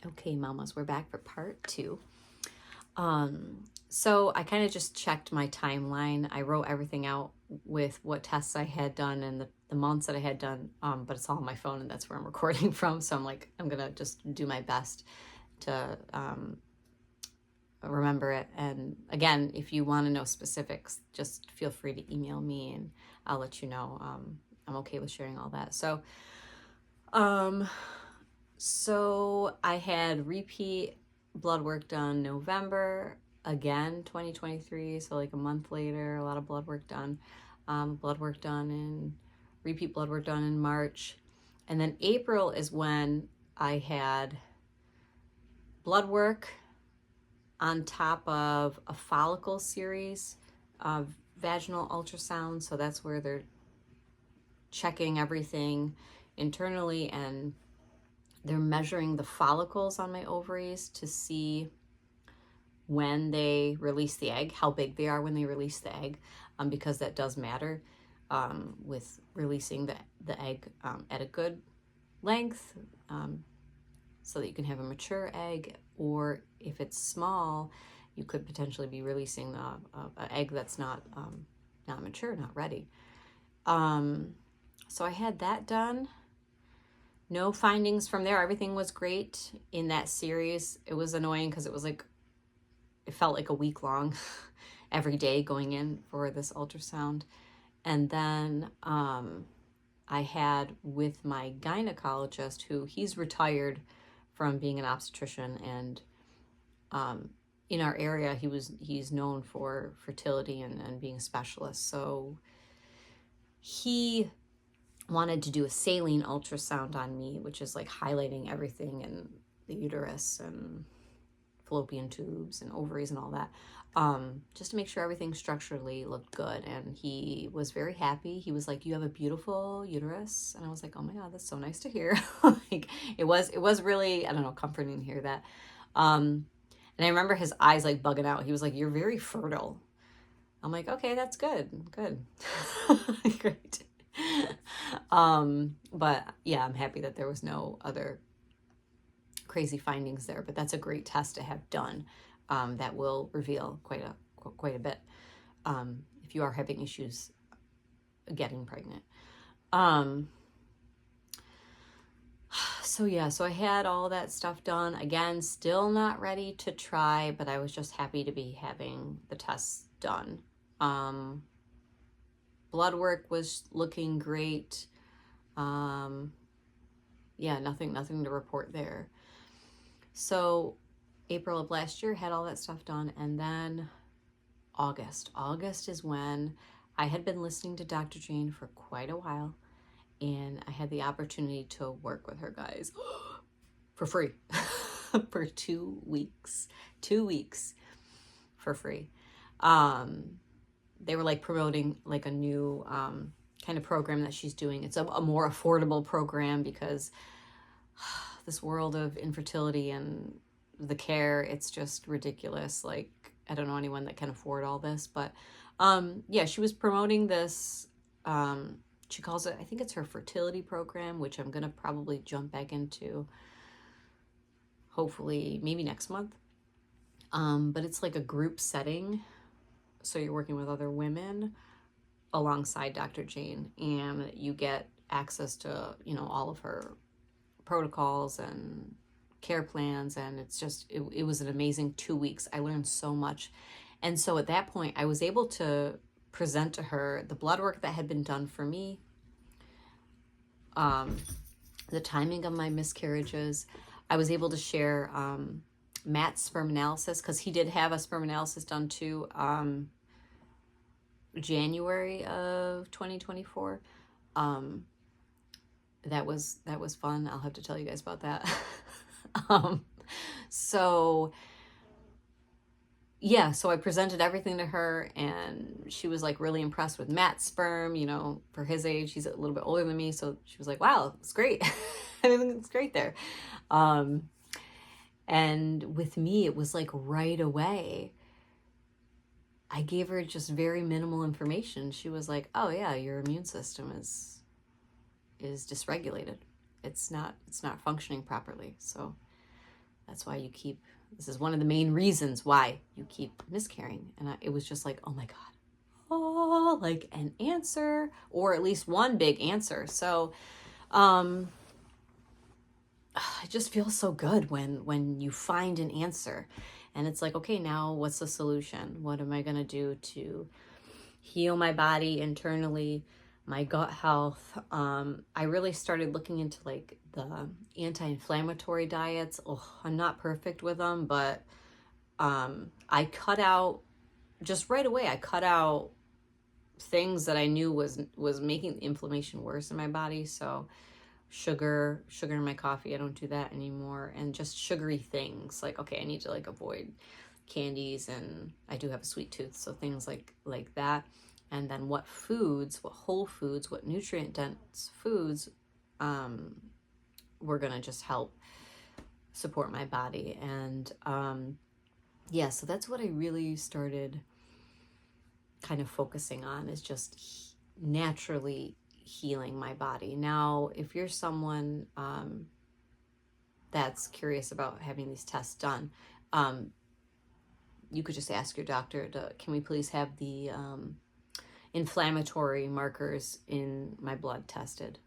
Okay, mamas, we're back for part 2. So I kind of just checked my timeline. I wrote everything out with what tests I had done and the months that I had done, but it's all on my phone and that's where I'm recording from. So I'm like, I'm gonna just do my best to remember it. And again, if you want to know specifics, just feel free to email me and I'll let you know. I'm okay with sharing all that. So I had repeat blood work done November, again 2023, so like a month later, a lot of blood work done. Repeat blood work done in March. And then April is when I had blood work on top of a follicle series of vaginal ultrasound. So that's where they're checking everything internally and they're measuring the follicles on my ovaries to see when they release the egg, how big they are when they release the egg, because that does matter with releasing the egg at a good length so that you can have a mature egg, or if it's small, you could potentially be releasing an egg that's not mature, not ready. So I had that done. No findings from there. Everything was great in that series. It was annoying because it felt like a week long every day going in for this ultrasound. And then I had with my gynecologist, who he's retired from being an obstetrician, and in our area he's known for fertility and being a specialist. So he wanted to do a saline ultrasound on me, which is like highlighting everything in the uterus and fallopian tubes and ovaries and all that, just to make sure everything structurally looked good. And he was very happy. He was like, "You have a beautiful uterus." And I was like, "Oh my God, that's so nice to hear." Like it was really, I don't know, comforting to hear that. And I remember his eyes like bugging out. He was like, "You're very fertile." I'm like, "Okay, that's good. Great." But yeah, I'm happy that there was no other crazy findings there, but that's a great test to have done. That will reveal quite a bit if you are having issues getting pregnant. So I had all that stuff done. Again, still not ready to try, but I was just happy to be having the tests done. Blood work was looking great. Yeah, nothing to report there. So April of last year had all that stuff done, and then August is when I had been listening to Dr. Jane for quite a while, and I had the opportunity to work with her guys for free for 2 weeks. 2 weeks for free. They were like promoting like a new kind of program that she's doing. It's a more affordable program because this world of infertility and the care, it's just ridiculous. Like, I don't know anyone that can afford all this, but yeah, she was promoting this. She calls it, I think it's her fertility program, which I'm gonna probably jump back into hopefully maybe next month. But it's like a group setting, so you're working with other women alongside Dr. Jane, and you get access to, you know, all of her protocols and care plans, and it's just it was an amazing 2 weeks. I learned so much. And so at that point I was able to present to her the blood work that had been done for me, the timing of my miscarriages. I was able to share Matt's sperm analysis, because he did have a sperm analysis done too, January of 2024. That was fun. I'll have to tell you guys about that. So yeah, so I presented everything to her, and she was like really impressed with Matt's sperm, you know, for his age. He's a little bit older than me, so she was like, "Wow, it's great." Everything's great there. And with me, it was like right away. I gave her just very minimal information. She was like, "Oh yeah, your immune system is dysregulated. It's not functioning properly." So That's why you keep, this is one of the main reasons why you keep miscarrying. And it was just like, oh my God, oh, like an answer, or at least one big answer. So it just feels so good when you find an answer, and it's like, okay, now what's the solution? What am I going to do to heal my body internally, my gut health? I really started looking into like the anti-inflammatory diets. Oh, I'm not perfect with them, but I cut out, just right away, I cut out things that I knew was making the inflammation worse in my body. So sugar in my coffee, I don't do that anymore. And just sugary things, like, okay, I need to like avoid candies, and I do have a sweet tooth, so things like that. And then what whole foods, what nutrient dense foods were gonna just help support my body. And yeah, so that's what I really started kind of focusing on, is just naturally healing my body. Now, if you're someone that's curious about having these tests done, you could just ask your doctor can we please have the inflammatory markers in my blood tested.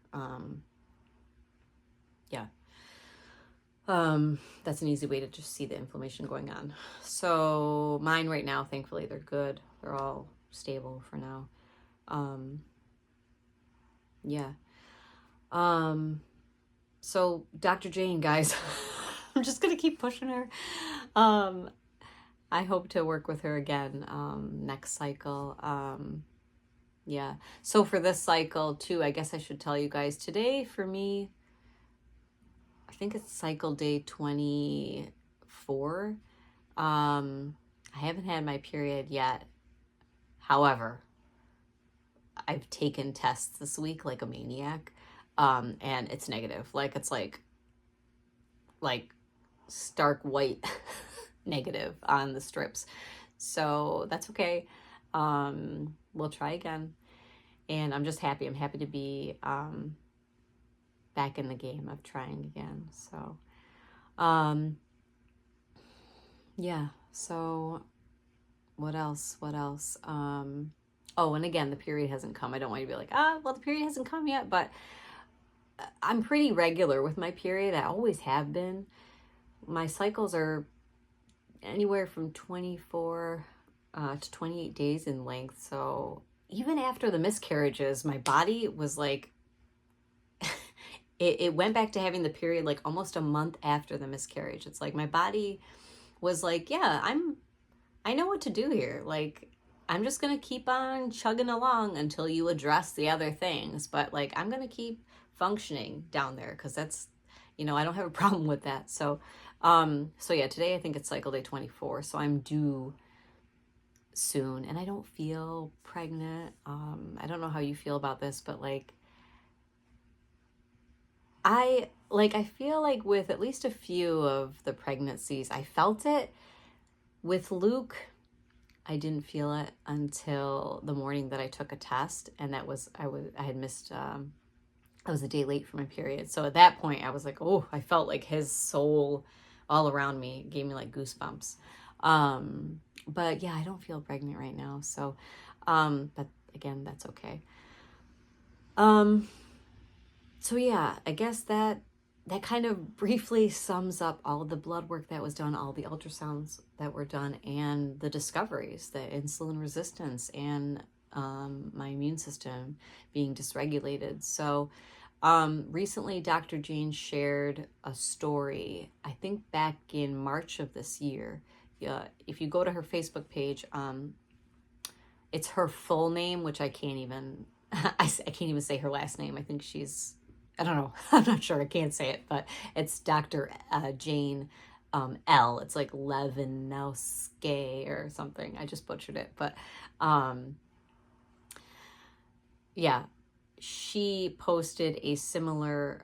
Yeah. That's an easy way to just see the inflammation going on. So mine right now, thankfully, they're good. They're all stable for now. Yeah. So Dr. Jane, guys, I'm just going to keep pushing her. I hope to work with her again next cycle. Yeah. So for this cycle too, I guess I should tell you guys, today for me, I think it's cycle day 24. I haven't had my period yet. However, I've taken tests this week like a maniac, and it's negative. Like, it's like stark white negative on the strips. So that's okay. We'll try again. And I'm just happy. I'm happy to be back in the game of trying again. So, yeah. So what else? Oh, and again, the period hasn't come. I don't want you to be like, well, the period hasn't come yet, but I'm pretty regular with my period. I always have been. My cycles are anywhere from 24 to 28 days in length. So even after the miscarriages, my body was like, it went back to having the period like almost a month after the miscarriage. It's like my body was like, yeah, I know what to do here. Like, I'm just going to keep on chugging along until you address the other things. But like, I'm going to keep functioning down there, because that's, I don't have a problem with that. So, so yeah, today I think it's cycle day 24. So I'm due soon, and I don't feel pregnant. I don't know how you feel about this, but like, I feel like with at least a few of the pregnancies, I felt it. With Luke, I didn't feel it until the morning that I took a test, and I had missed, I was a day late for my period. So at that point I was like, oh, I felt like his soul all around me. It gave me like goosebumps. But yeah, I don't feel pregnant right now. So, but again, that's okay. So yeah, I guess that kind of briefly sums up all of the blood work that was done, all the ultrasounds that were done, and the discoveries, the insulin resistance, and my immune system being dysregulated. So recently, Dr. Jane shared a story, I think back in March of this year. If you go to her Facebook page, it's her full name, which I can't even, I can't even say her last name. I think she's, I don't know. I'm not sure. I can't say it, but it's Dr. Jane L. It's like Levinowski or something. I just butchered it. But yeah, she posted a similar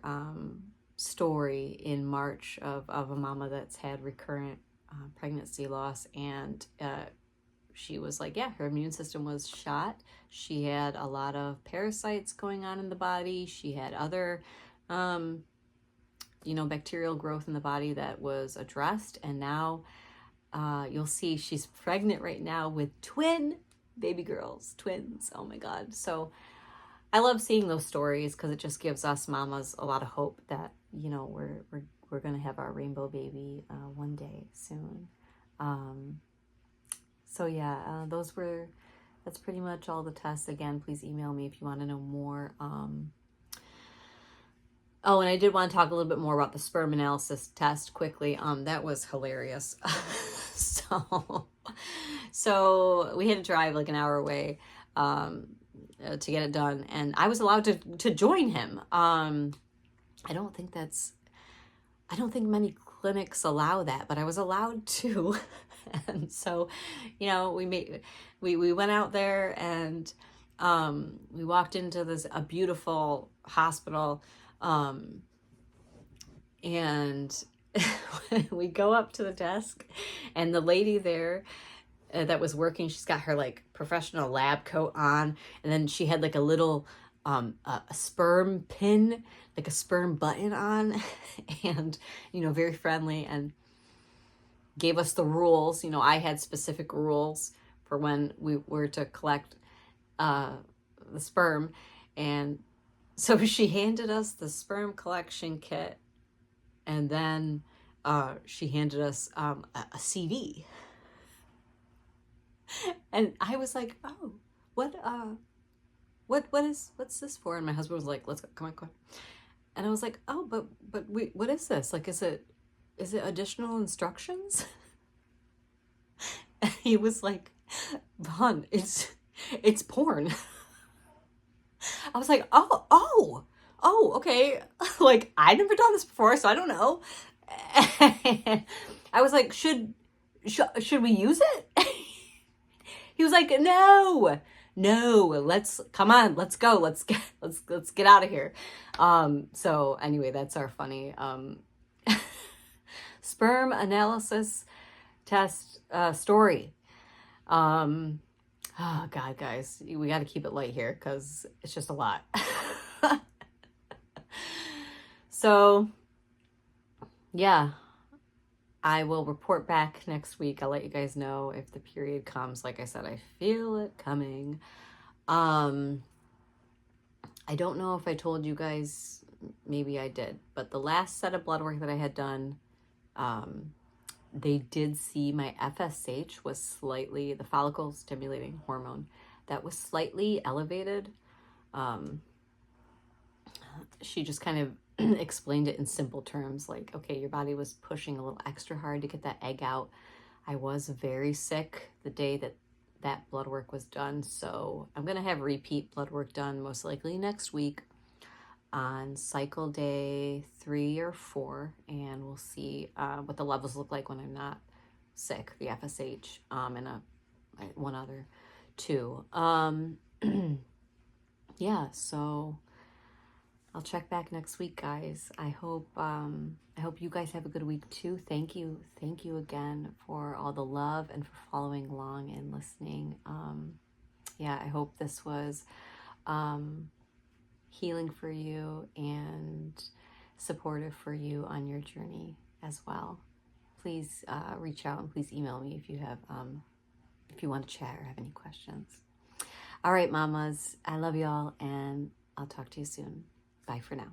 story in March of a mama that's had recurrent pregnancy loss. And she was like, yeah, her immune system was shot. She had a lot of parasites going on in the body. She had other bacterial growth in the body that was addressed. And now you'll see she's pregnant right now with twin baby girls, twins. Oh my God. So I love seeing those stories because it just gives us mamas a lot of hope that, we're going to have our rainbow baby one day soon. So yeah, that's pretty much all the tests. Again, please email me if you want to know more. Oh, and I did want to talk a little bit more about the sperm analysis test quickly. That was hilarious. So we had to drive like an hour away to get it done, and I was allowed to join him. I don't think many clinics allow that, but I was allowed to. And so, we went out there, and we walked into a beautiful hospital, and we go up to the desk, and the lady there that was working, she's got her like professional lab coat on, and then she had like a little a sperm pin, like a sperm button on, and very friendly, and gave us the rules. I had specific rules for when we were to collect the sperm, and so she handed us the sperm collection kit, and then she handed us a CD. And I was like, oh, what's this for? And my husband was like, let's go, come on. And I was like, oh, but what is this? Like, is it additional instructions? And he was like, hon, it's porn. I was like, oh, okay. Like, I've never done this before, so I don't know. And I was like, should we use it? He was like, no, come on, let's go. Let's get out of here. So anyway, that's our funny, sperm analysis test, story. Oh God, guys, we got to keep it light here because it's just a lot. So yeah, I will report back next week. I'll let you guys know if the period comes. Like I said, I feel it coming. I don't know if I told you guys, maybe I did, but the last set of blood work that I had done, they did see my FSH was slightly, the follicle stimulating hormone, that was slightly elevated. She just kind of explained it in simple terms, like, okay, your body was pushing a little extra hard to get that egg out. I was very sick the day that blood work was done, so I'm gonna have repeat blood work done most likely next week on cycle day 3 or 4, and we'll see what the levels look like when I'm not sick, the FSH, and one other too. Yeah, so I'll check back next week, guys. I hope you guys have a good week too. Thank you again for all the love and for following along and listening. Yeah, I hope this was healing for you and supportive for you on your journey as well. Please reach out and please email me if you have if you want to chat or have any questions. All right, mamas, I love y'all, and I'll talk to you soon. Bye for now.